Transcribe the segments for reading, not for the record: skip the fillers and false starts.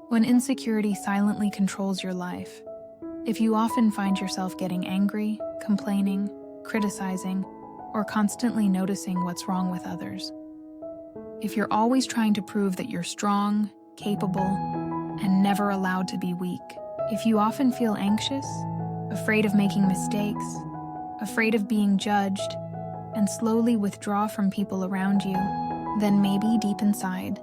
When insecurity silently controls your life, if you often find yourself getting angry, complaining, criticizing, or constantly noticing what's wrong with others, if you're always trying to prove that you're strong, capable, and never allowed to be weak, if you often feel anxious, afraid of making mistakes, afraid of being judged, and slowly withdraw from people around you, then maybe deep inside,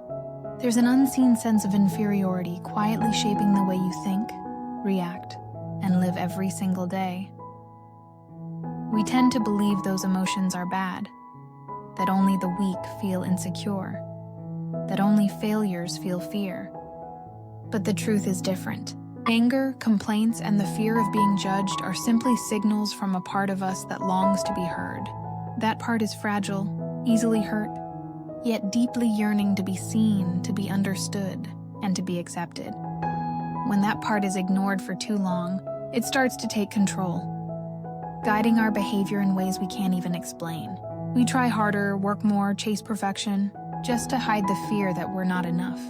there's an unseen sense of inferiority quietly shaping the way you think, react, and live every single day. We tend to believe those emotions are bad, that only the weak feel insecure, that only failures feel fear. But the truth is different. Anger, complaints, and the fear of being judged are simply signals from a part of us that longs to be heard. That part is fragile, easily hurt, yet deeply yearning to be seen, to be understood, and to be accepted. When that part is ignored for too long, it starts to take control, guiding our behavior in ways we can't even explain. We try harder, work more, chase perfection, just to hide the fear that we're not enough.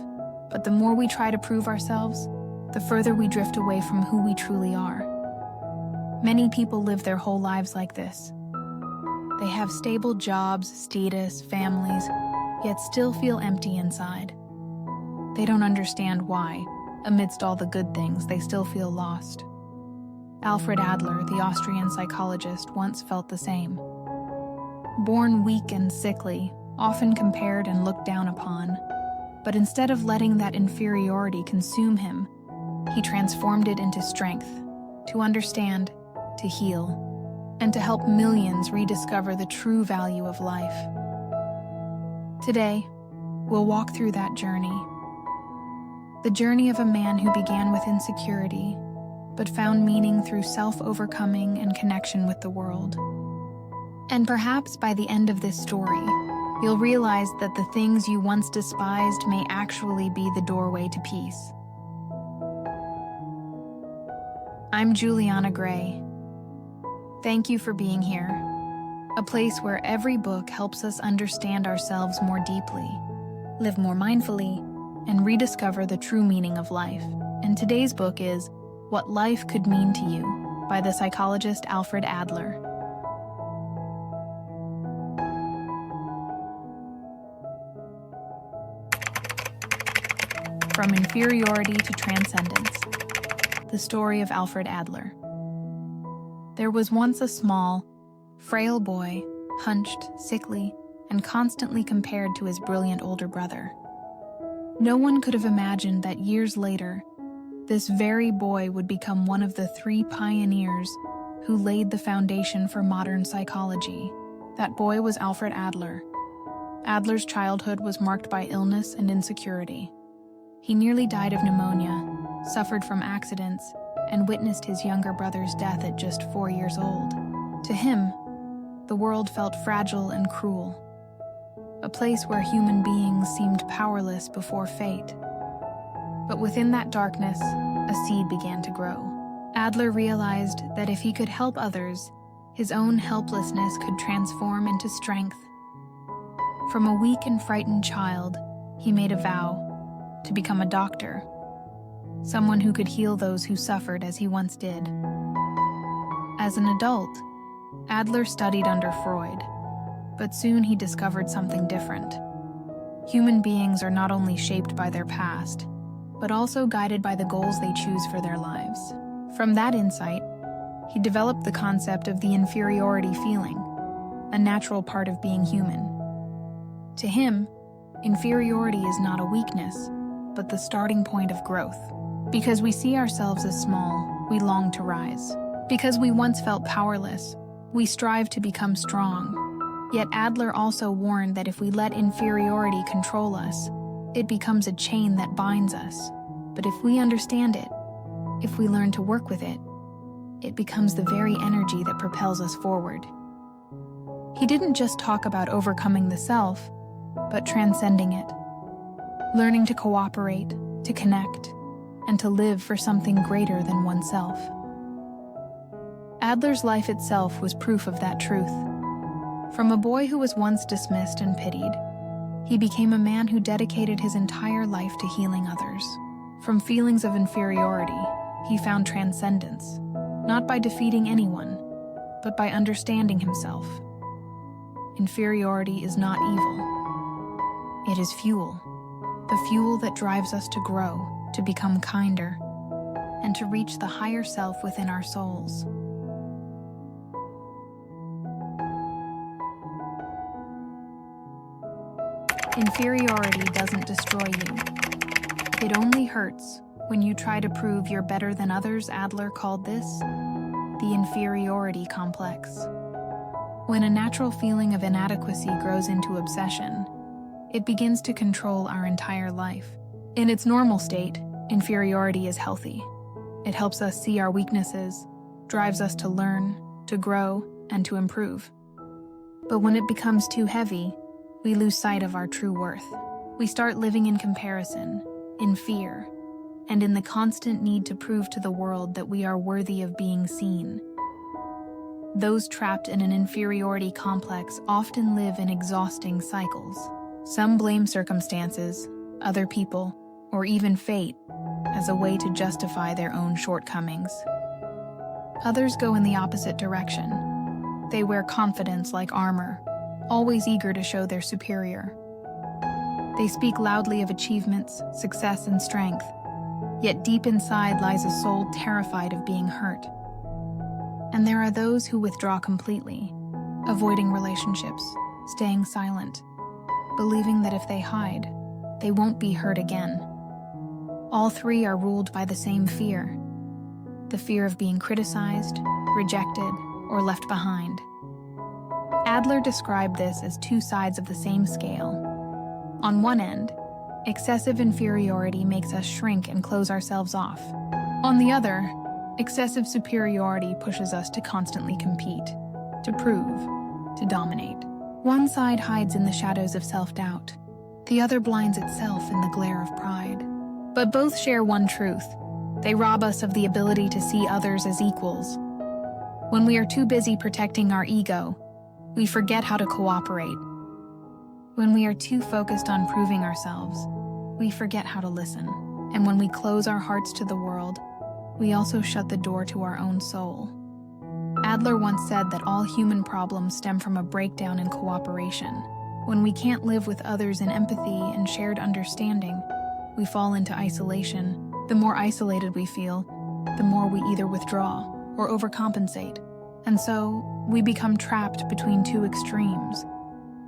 But the more we try to prove ourselves, the further we drift away from who we truly are. Many people live their whole lives like this. They have stable jobs, status, families, yet still feel empty inside. They don't understand why, amidst all the good things, they still feel lost. Alfred Adler, the Austrian psychologist, once felt the same. Born weak and sickly, often compared and looked down upon, but instead of letting that inferiority consume him, he transformed it into strength, to understand, to heal, and to help millions rediscover the true value of life. Today, we'll walk through that journey. The journey of a man who began with insecurity, but found meaning through self-overcoming and connection with the world. And perhaps by the end of this story, you'll realize that the things you once despised may actually be the doorway to peace. I'm Juliana Grey. Thank you for being here, a place where every book helps us understand ourselves more deeply, live more mindfully, and rediscover the true meaning of life. And today's book is What Life Could Mean to You by the psychologist Alfred Adler. From Inferiority to Transcendence, the story of Alfred Adler. There was once a small, frail boy, hunched, sickly, and constantly compared to his brilliant older brother. No one could have imagined that years later, this very boy would become one of the 3 pioneers who laid the foundation for modern psychology. That boy was Alfred Adler. Adler's childhood was marked by illness and insecurity. He nearly died of pneumonia, suffered from accidents, and witnessed his younger brother's death at just 4 years old. To him, the world felt fragile and cruel, a place where human beings seemed powerless before fate. But within that darkness, a seed began to grow. Adler realized that if he could help others, his own helplessness could transform into strength. From a weak and frightened child, he made a vow to become a doctor, someone who could heal those who suffered as he once did. As an adult, Adler studied under Freud, but soon he discovered something different. Human beings are not only shaped by their past, but also guided by the goals they choose for their lives. From that insight, he developed the concept of the inferiority feeling, a natural part of being human. To him, inferiority is not a weakness, but the starting point of growth. Because we see ourselves as small, we long to rise. Because we once felt powerless, we strive to become strong. Yet Adler also warned that if we let inferiority control us, it becomes a chain that binds us. But if we understand it, if we learn to work with it, it becomes the very energy that propels us forward. He didn't just talk about overcoming the self, but transcending it. Learning to cooperate, to connect, and to live for something greater than oneself. Adler's life itself was proof of that truth. From a boy who was once dismissed and pitied, he became a man who dedicated his entire life to healing others. From feelings of inferiority, he found transcendence, not by defeating anyone, but by understanding himself. Inferiority is not evil. It is fuel, the fuel that drives us to grow, to become kinder, and to reach the higher self within our souls. Inferiority doesn't destroy you. It only hurts when you try to prove you're better than others. Adler called this the inferiority complex. When a natural feeling of inadequacy grows into obsession, it begins to control our entire life. In its normal state, inferiority is healthy. It helps us see our weaknesses, drives us to learn, to grow, and to improve. But when it becomes too heavy, we lose sight of our true worth. We start living in comparison, in fear, and in the constant need to prove to the world that we are worthy of being seen. Those trapped in an inferiority complex often live in exhausting cycles. Some blame circumstances, other people, or even fate as a way to justify their own shortcomings. Others go in the opposite direction. They wear confidence like armor, always eager to show they're superior. They speak loudly of achievements, success, and strength, yet deep inside lies a soul terrified of being hurt. And there are those who withdraw completely, avoiding relationships, staying silent, believing that if they hide, they won't be hurt again. All three are ruled by the same fear, the fear of being criticized, rejected, or left behind. Adler described this as two sides of the same scale. On one end, excessive inferiority makes us shrink and close ourselves off. On the other, excessive superiority pushes us to constantly compete, to prove, to dominate. One side hides in the shadows of self-doubt. The other blinds itself in the glare of pride. But both share one truth. They rob us of the ability to see others as equals. When we are too busy protecting our ego, we forget how to cooperate. When we are too focused on proving ourselves, we forget how to listen. And when we close our hearts to the world, we also shut the door to our own soul. Adler once said that all human problems stem from a breakdown in cooperation. When we can't live with others in empathy and shared understanding, we fall into isolation. The more isolated we feel, the more we either withdraw or overcompensate. And so, we become trapped between two extremes,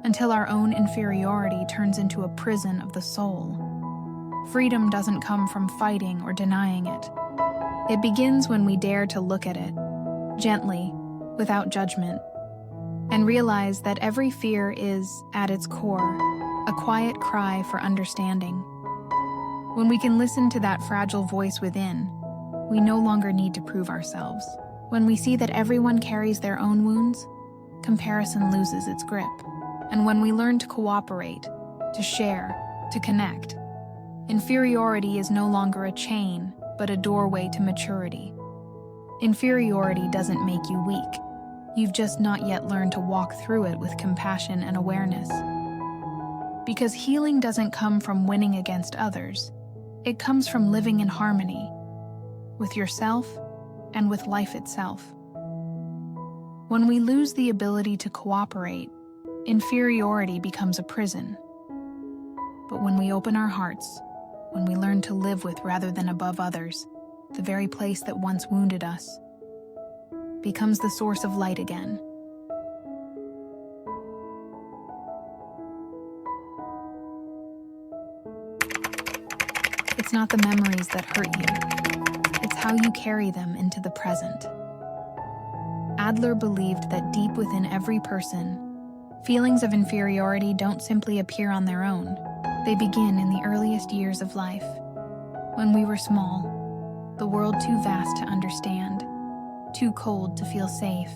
until our own inferiority turns into a prison of the soul. Freedom doesn't come from fighting or denying it. It begins when we dare to look at it, gently, without judgment, and realize that every fear is, at its core, a quiet cry for understanding. When we can listen to that fragile voice within, we no longer need to prove ourselves. When we see that everyone carries their own wounds, comparison loses its grip. And when we learn to cooperate, to share, to connect, inferiority is no longer a chain, but a doorway to maturity. Inferiority doesn't make you weak. You've just not yet learned to walk through it with compassion and awareness. Because healing doesn't come from winning against others. It comes from living in harmony with yourself and with life itself. When we lose the ability to cooperate, inferiority becomes a prison. But when we open our hearts, when we learn to live with rather than above others, the very place that once wounded us becomes the source of light again. It's not the memories that hurt you. It's how you carry them into the present. Adler believed that deep within every person, feelings of inferiority don't simply appear on their own. They begin in the earliest years of life. When we were small, the world too vast to understand, too cold to feel safe.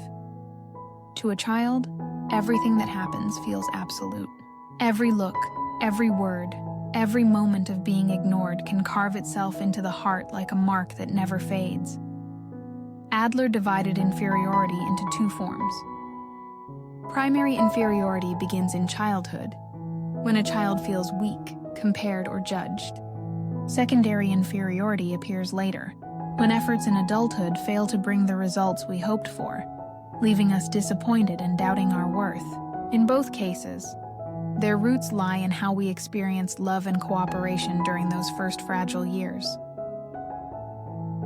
To a child, everything that happens feels absolute. Every look, every word, every moment of being ignored can carve itself into the heart like a mark that never fades. Adler divided inferiority into two forms. Primary inferiority begins in childhood, when a child feels weak, compared, or judged. Secondary inferiority appears later, when efforts in adulthood fail to bring the results we hoped for, leaving us disappointed and doubting our worth. In both cases, their roots lie in how we experienced love and cooperation during those first fragile years.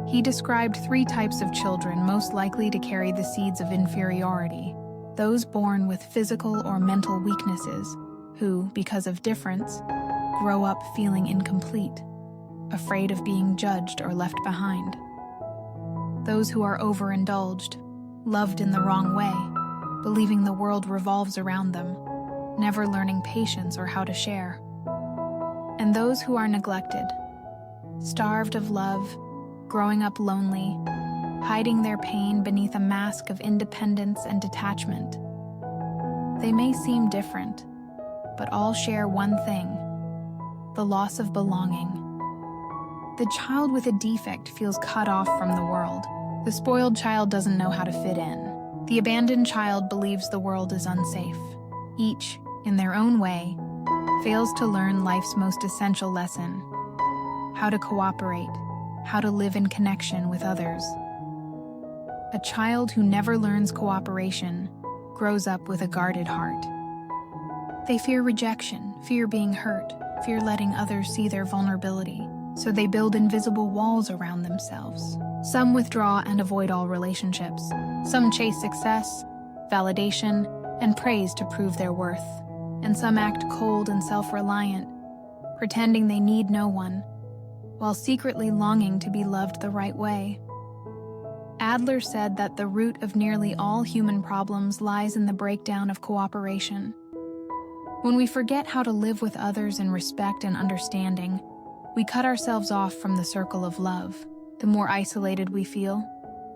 He described 3 types of children most likely to carry the seeds of inferiority: those born with physical or mental weaknesses, who, because of difference, grow up feeling incomplete, afraid of being judged or left behind. Those who are overindulged, loved in the wrong way, believing the world revolves around them, never learning patience or how to share. And those who are neglected, starved of love, growing up lonely, hiding their pain beneath a mask of independence and detachment. They may seem different, but all share one thing: the loss of belonging. The child with a defect feels cut off from the world. The spoiled child doesn't know how to fit in. The abandoned child believes the world is unsafe. Each, in their own way, fails to learn life's most essential lesson: how to cooperate, how to live in connection with others. A child who never learns cooperation grows up with a guarded heart. They fear rejection, fear being hurt, fear letting others see their vulnerability, so they build invisible walls around themselves. Some withdraw and avoid all relationships. Some chase success, validation, and praise to prove their worth. And some act cold and self-reliant, pretending they need no one, while secretly longing to be loved the right way. Adler said that the root of nearly all human problems lies in the breakdown of cooperation. When we forget how to live with others in respect and understanding, we cut ourselves off from the circle of love. The more isolated we feel,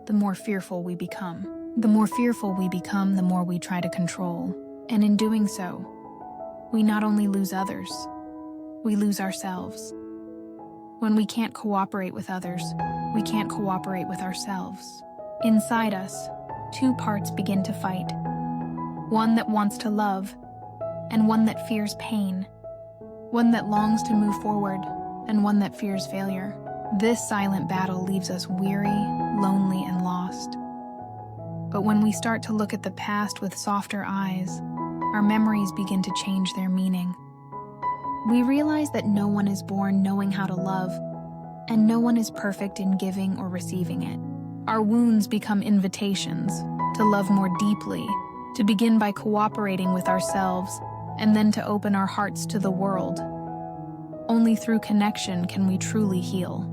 the more fearful we become. The more fearful we become, the more we try to control. And in doing so, we not only lose others, we lose ourselves. When we can't cooperate with others, we can't cooperate with ourselves. Inside us, 2 parts begin to fight. One that wants to love, and one that fears pain. One that longs to move forward, and one that fears failure. This silent battle leaves us weary, lonely, and lost. But when we start to look at the past with softer eyes, our memories begin to change their meaning. We realize that no one is born knowing how to love, and no one is perfect in giving or receiving it. Our wounds become invitations to love more deeply, to begin by cooperating with ourselves, and then to open our hearts to the world. Only through connection can we truly heal.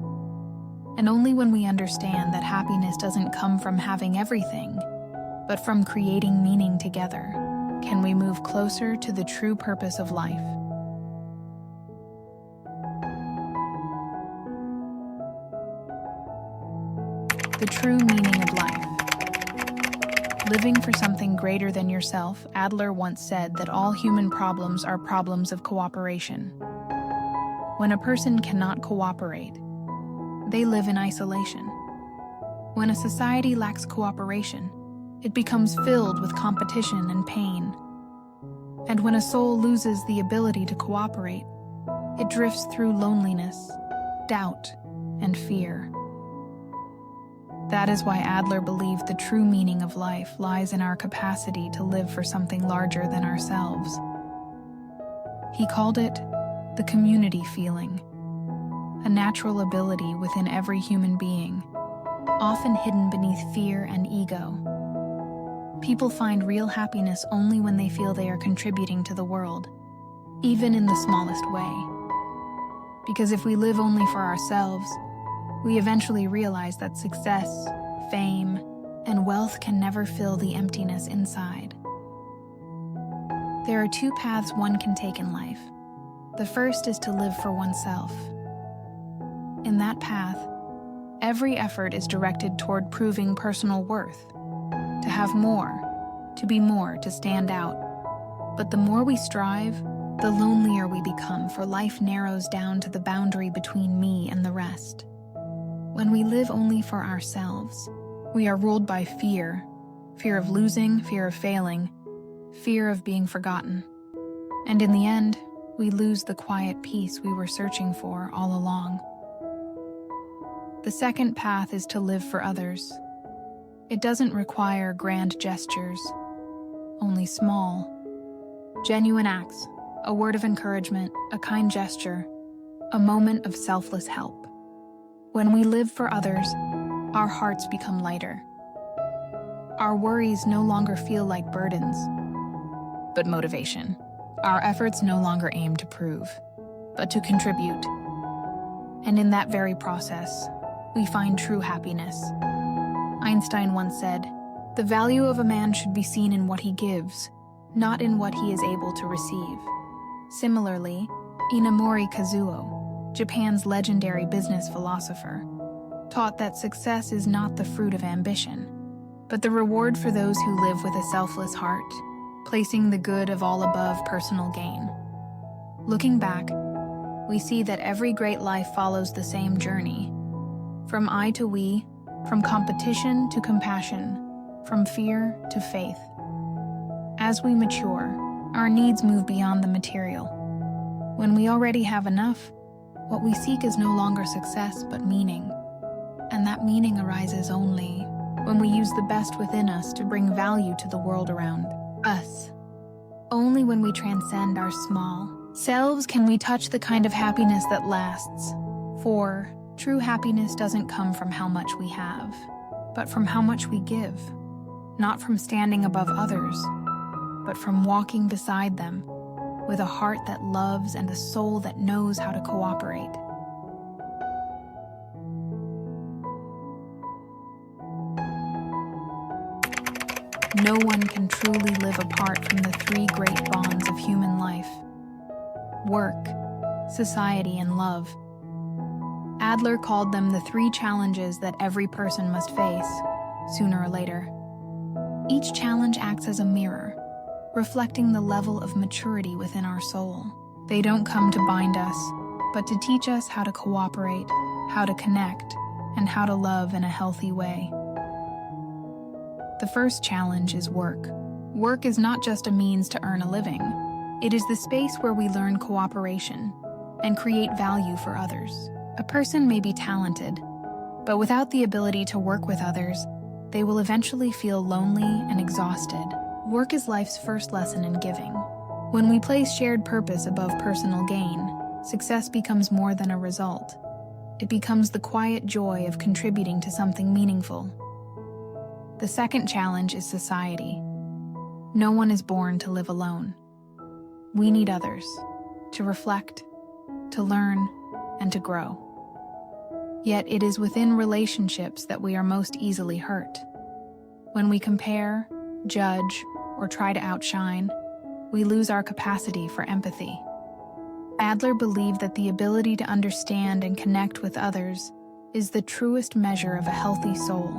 And only when we understand that happiness doesn't come from having everything, but from creating meaning together, can we move closer to the true purpose of life. The true meaning of life. Living for something greater than yourself, Adler once said that all human problems are problems of cooperation. When a person cannot cooperate, they live in isolation. When a society lacks cooperation, it becomes filled with competition and pain. And when a soul loses the ability to cooperate, it drifts through loneliness, doubt, and fear. That is why Adler believed the true meaning of life lies in our capacity to live for something larger than ourselves. He called it the community feeling, a natural ability within every human being, often hidden beneath fear and ego. People find real happiness only when they feel they are contributing to the world, even in the smallest way. Because if we live only for ourselves, we eventually realize that success, fame, and wealth can never fill the emptiness inside. There are 2 paths one can take in life. The first is to live for oneself. In that path, every effort is directed toward proving personal worth, to have more, to be more, to stand out. But the more we strive, the lonelier we become, for life narrows down to the boundary between me and the rest. When we live only for ourselves, we are ruled by fear of losing, fear of failing, fear of being forgotten. And in the end, we lose the quiet peace we were searching for all along. The second path is to live for others. It doesn't require grand gestures, only small, genuine acts, a word of encouragement, a kind gesture, a moment of selfless help. When we live for others, our hearts become lighter. Our worries no longer feel like burdens, but motivation. Our efforts no longer aim to prove, but to contribute. And in that very process, we find true happiness. Einstein once said, "The value of a man should be seen in what he gives, not in what he is able to receive." Similarly, Inamori Kazuo, Japan's legendary business philosopher, taught that success is not the fruit of ambition, but the reward for those who live with a selfless heart, placing the good of all above personal gain. Looking back, we see that every great life follows the same journey. From I to we, from competition to compassion, from fear to faith. As we mature, our needs move beyond the material. When we already have enough, what we seek is no longer success but meaning. And that meaning arises only when we use the best within us to bring value to the world around us. Only when we transcend our small selves can we touch the kind of happiness that lasts. For true happiness doesn't come from how much we have, but from how much we give. Not from standing above others, but from walking beside them with a heart that loves and a soul that knows how to cooperate. No one can truly live apart from the three great bonds of human life: work, society, and love. Adler called them the three challenges that every person must face, sooner or later. Each challenge acts as a mirror, reflecting the level of maturity within our soul. They don't come to bind us, but to teach us how to cooperate, how to connect, and how to love in a healthy way. The first challenge is work. Work is not just a means to earn a living. It is the space where we learn cooperation and create value for others. A person may be talented, but without the ability to work with others, they will eventually feel lonely and exhausted. Work is life's first lesson in giving. When we place shared purpose above personal gain, success becomes more than a result. It becomes the quiet joy of contributing to something meaningful. The second challenge is society. No one is born to live alone. We need others to reflect, to learn, and to grow. Yet it is within relationships that we are most easily hurt. When we compare, judge, or try to outshine, we lose our capacity for empathy. Adler believed that the ability to understand and connect with others is the truest measure of a healthy soul.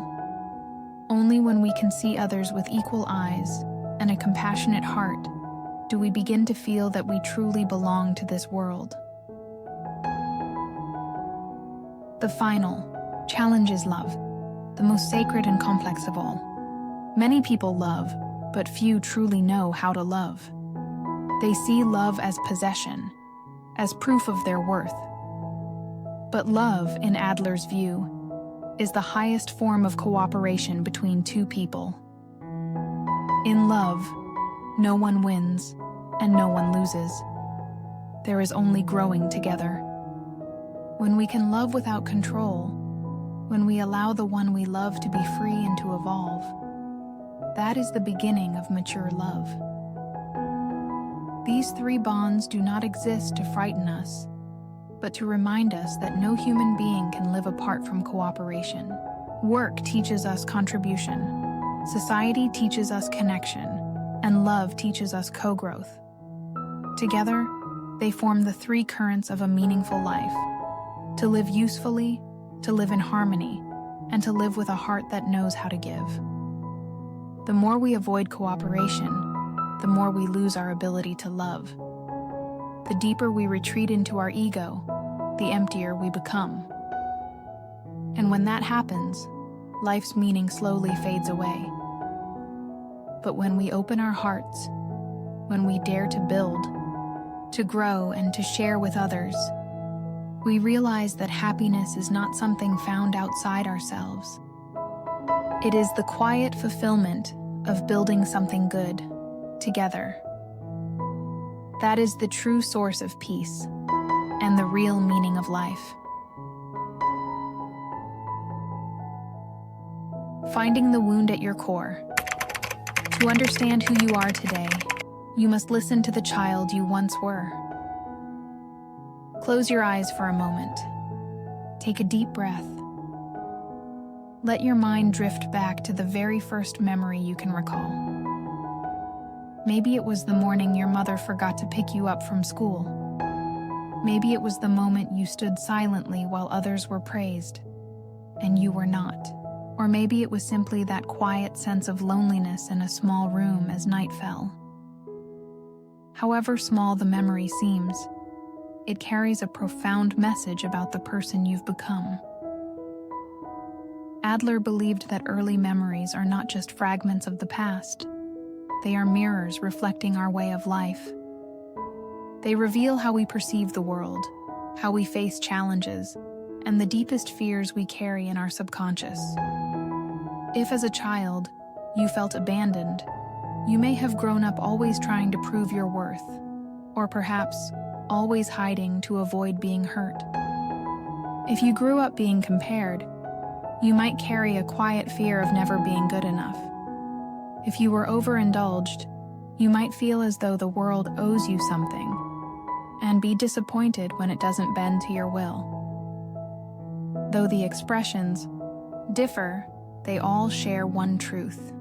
Only when we can see others with equal eyes and a compassionate heart do we begin to feel that we truly belong to this world. The final challenge is love, the most sacred and complex of all. Many people love, but few truly know how to love. They see love as possession, as proof of their worth. But love, in Adler's view, is the highest form of cooperation between two people. In love, no one wins and no one loses. There is only growing together. When we can love without control, when we allow the one we love to be free and to evolve, that is the beginning of mature love. These three bonds do not exist to frighten us, but to remind us that no human being can live apart from cooperation. Work teaches us contribution, society teaches us connection, and love teaches us co-growth. Together, they form the three currents of a meaningful life: to live usefully, to live in harmony, and to live with a heart that knows how to give. The more we avoid cooperation, the more we lose our ability to love. The deeper we retreat into our ego, the emptier we become. And when that happens, life's meaning slowly fades away. But when we open our hearts, when we dare to build, to grow, and to share with others. We realize that happiness is not something found outside ourselves. It is the quiet fulfillment of building something good together. That is the true source of peace and the real meaning of life. Finding the wound at your core. To understand who you are today, you must listen to the child you once were. Close your eyes for a moment. Take a deep breath. Let your mind drift back to the very first memory you can recall. Maybe it was the morning your mother forgot to pick you up from school. Maybe it was the moment you stood silently while others were praised, and you were not. Or maybe it was simply that quiet sense of loneliness in a small room as night fell. However small the memory seems, it carries a profound message about the person you've become. Adler believed that early memories are not just fragments of the past. They are mirrors reflecting our way of life. They reveal how we perceive the world, how we face challenges, and the deepest fears we carry in our subconscious. If as a child, you felt abandoned, you may have grown up always trying to prove your worth, or perhaps always hiding to avoid being hurt. If you grew up being compared, you might carry a quiet fear of never being good enough. If you were overindulged, you might feel as though the world owes you something, and be disappointed when it doesn't bend to your will. Though the expressions differ, they all share one truth.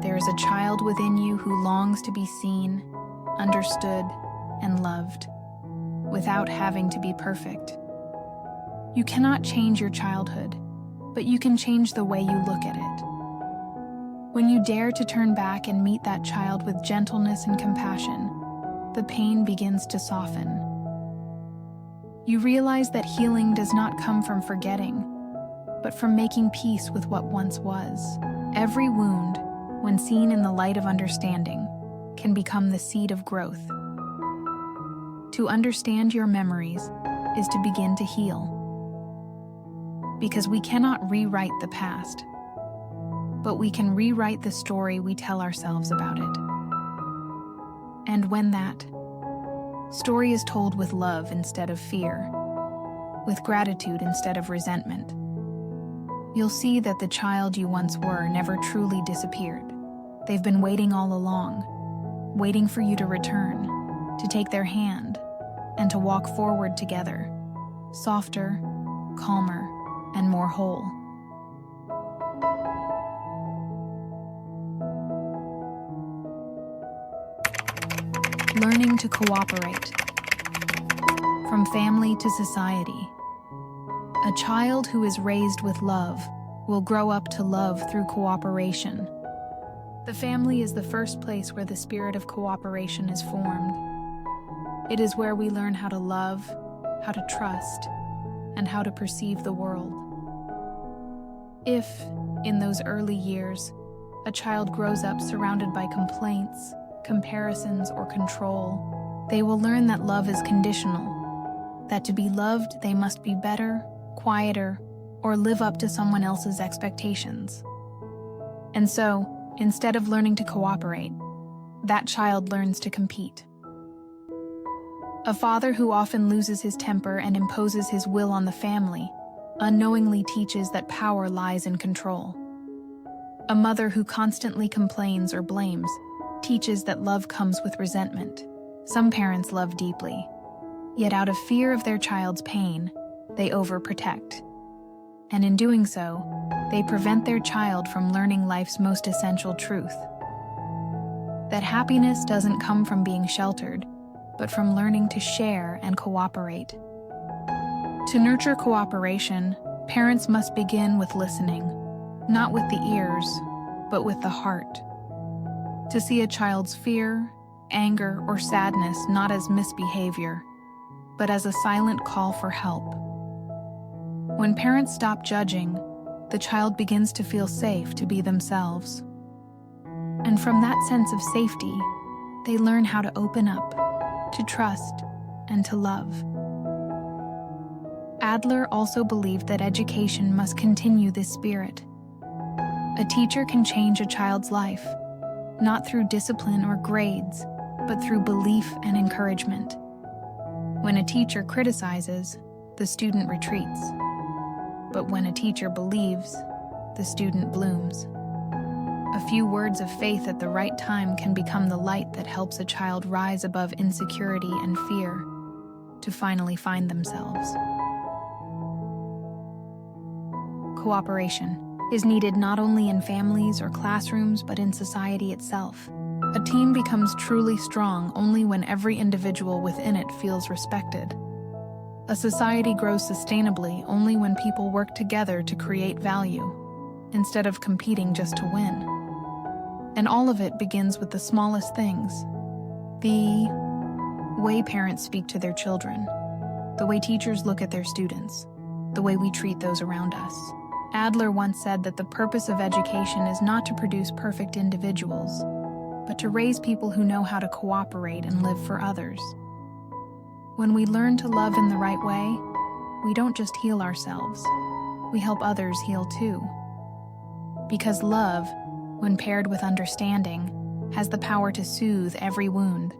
There is a child within you who longs to be seen, understood, and loved, without having to be perfect. You cannot change your childhood, but you can change the way you look at it. When you dare to turn back and meet that child with gentleness and compassion, the pain begins to soften. You realize that healing does not come from forgetting, but from making peace with what once was. Every wound, when seen in the light of understanding, can become the seed of growth. To understand your memories is to begin to heal. Because we cannot rewrite the past, but we can rewrite the story we tell ourselves about it. And when that story is told with love instead of fear, with gratitude instead of resentment, you'll see that the child you once were never truly disappeared. They've been waiting all along, waiting for you to return, to take their hand, and to walk forward together, softer, calmer, and more whole. Learning to cooperate. From family to society. A child who is raised with love will grow up to love through cooperation. The family is the first place where the spirit of cooperation is formed. It is where we learn how to love, how to trust, and how to perceive the world. If, in those early years, a child grows up surrounded by complaints, comparisons, or control, they will learn that love is conditional, that to be loved they must be better, quieter, or live up to someone else's expectations. And so, instead of learning to cooperate, that child learns to compete. A father who often loses his temper and imposes his will on the family unknowingly teaches that power lies in control. A mother who constantly complains or blames teaches that love comes with resentment. Some parents love deeply, yet out of fear of their child's pain, they overprotect. And in doing so, they prevent their child from learning life's most essential truth. That happiness doesn't come from being sheltered, but from learning to share and cooperate. To nurture cooperation, parents must begin with listening, not with the ears, but with the heart. To see a child's fear, anger, or sadness not as misbehavior, but as a silent call for help. When parents stop judging, the child begins to feel safe to be themselves. And from that sense of safety, they learn how to open up, to trust, and to love. Adler also believed that education must continue this spirit. A teacher can change a child's life, not through discipline or grades, but through belief and encouragement. When a teacher criticizes, the student retreats. But when a teacher believes, the student blooms. A few words of faith at the right time can become the light that helps a child rise above insecurity and fear to finally find themselves. Cooperation is needed not only in families or classrooms, but in society itself. A team becomes truly strong only when every individual within it feels respected. A society grows sustainably only when people work together to create value, instead of competing just to win. And all of it begins with the smallest things. The way parents speak to their children, the way teachers look at their students, the way we treat those around us. Adler once said that the purpose of education is not to produce perfect individuals, but to raise people who know how to cooperate and live for others. When we learn to love in the right way, we don't just heal ourselves, we help others heal too. Because love, when paired with understanding, has the power to soothe every wound.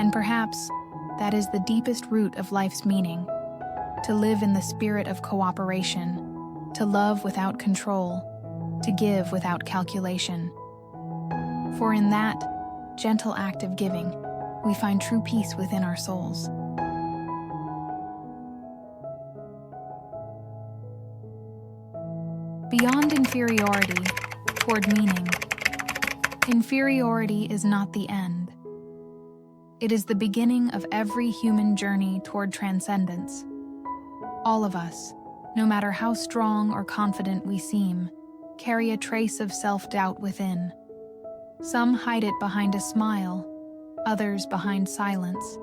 And perhaps that is the deepest root of life's meaning, to live in the spirit of cooperation, to love without control, to give without calculation. For in that gentle act of giving, we find true peace within our souls. Beyond inferiority, toward meaning. Inferiority is not the end. It is the beginning of every human journey toward transcendence. All of us, no matter how strong or confident we seem, carry a trace of self-doubt within. Some hide it behind a smile, others behind silence.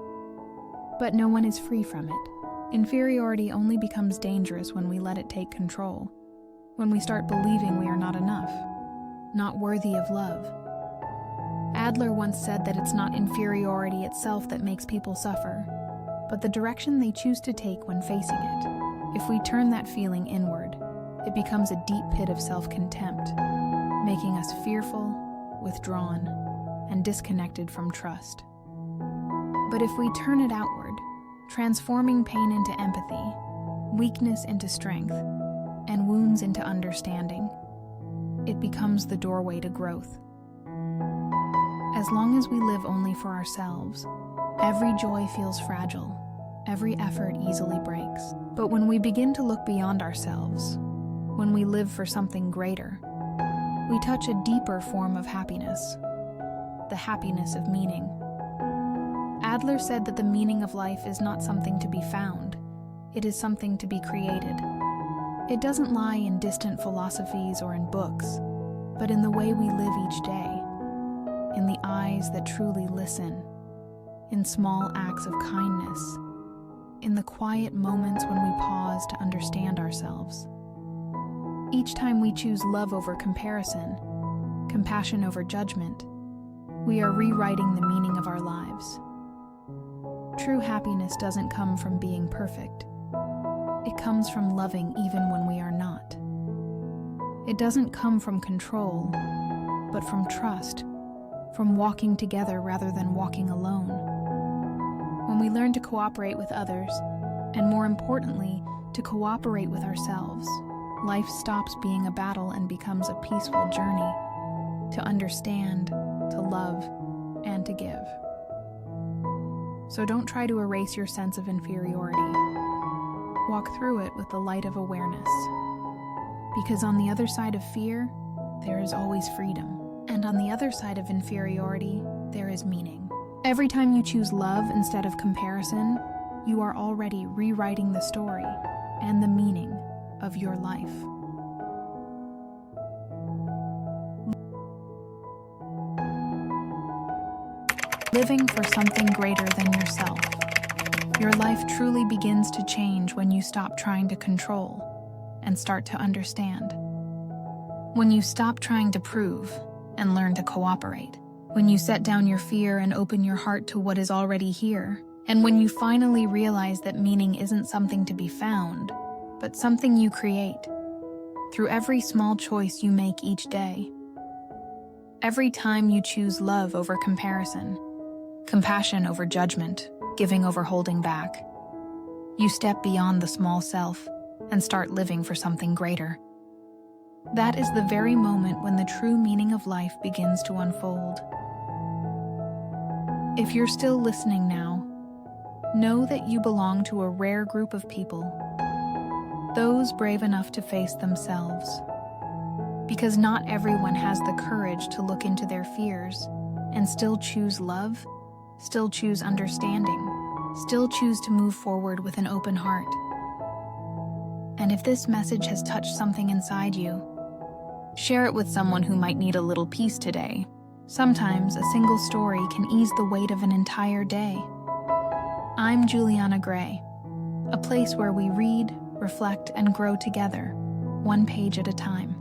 But no one is free from it. Inferiority only becomes dangerous when we let it take control, when we start believing we are not enough, not worthy of love. Adler once said that it's not inferiority itself that makes people suffer, but the direction they choose to take when facing it. If we turn that feeling inward, it becomes a deep pit of self-contempt, making us fearful, withdrawn, and disconnected from trust. But if we turn it outward, transforming pain into empathy, weakness into strength, and wounds into understanding, it becomes the doorway to growth. As long as we live only for ourselves, every joy feels fragile, every effort easily breaks. But when we begin to look beyond ourselves, when we live for something greater, we touch a deeper form of happiness, the happiness of meaning. Adler said that the meaning of life is not something to be found, it is something to be created. It doesn't lie in distant philosophies or in books, but in the way we live each day, in the eyes that truly listen, in small acts of kindness, in the quiet moments when we pause to understand ourselves. Each time we choose love over comparison, compassion over judgment, we are rewriting the meaning of our lives. True happiness doesn't come from being perfect. It comes from loving even when we are not. It doesn't come from control, but from trust, from walking together rather than walking alone. When we learn to cooperate with others, and more importantly, to cooperate with ourselves, life stops being a battle and becomes a peaceful journey to understand, to love, and to give. So don't try to erase your sense of inferiority. Walk through it with the light of awareness. Because on the other side of fear, there is always freedom. And on the other side of inferiority, there is meaning. Every time you choose love instead of comparison, you are already rewriting the story and the meaning of your life. Living for something greater than yourself. Your life truly begins to change when you stop trying to control and start to understand. When you stop trying to prove and learn to cooperate. When you set down your fear and open your heart to what is already here, and when you finally realize that meaning isn't something to be found, but something you create through every small choice you make each day. Every time you choose love over comparison, compassion over judgment, giving over holding back, you step beyond the small self and start living for something greater. That is the very moment when the true meaning of life begins to unfold. If you're still listening now, know that you belong to a rare group of people, those brave enough to face themselves. Because not everyone has the courage to look into their fears and still choose love, still choose understanding, still choose to move forward with an open heart. And if this message has touched something inside you, share it with someone who might need a little peace today. Sometimes a single story can ease the weight of an entire day. I'm Juliana Grey, a place where we read, reflect, and grow together, one page at a time.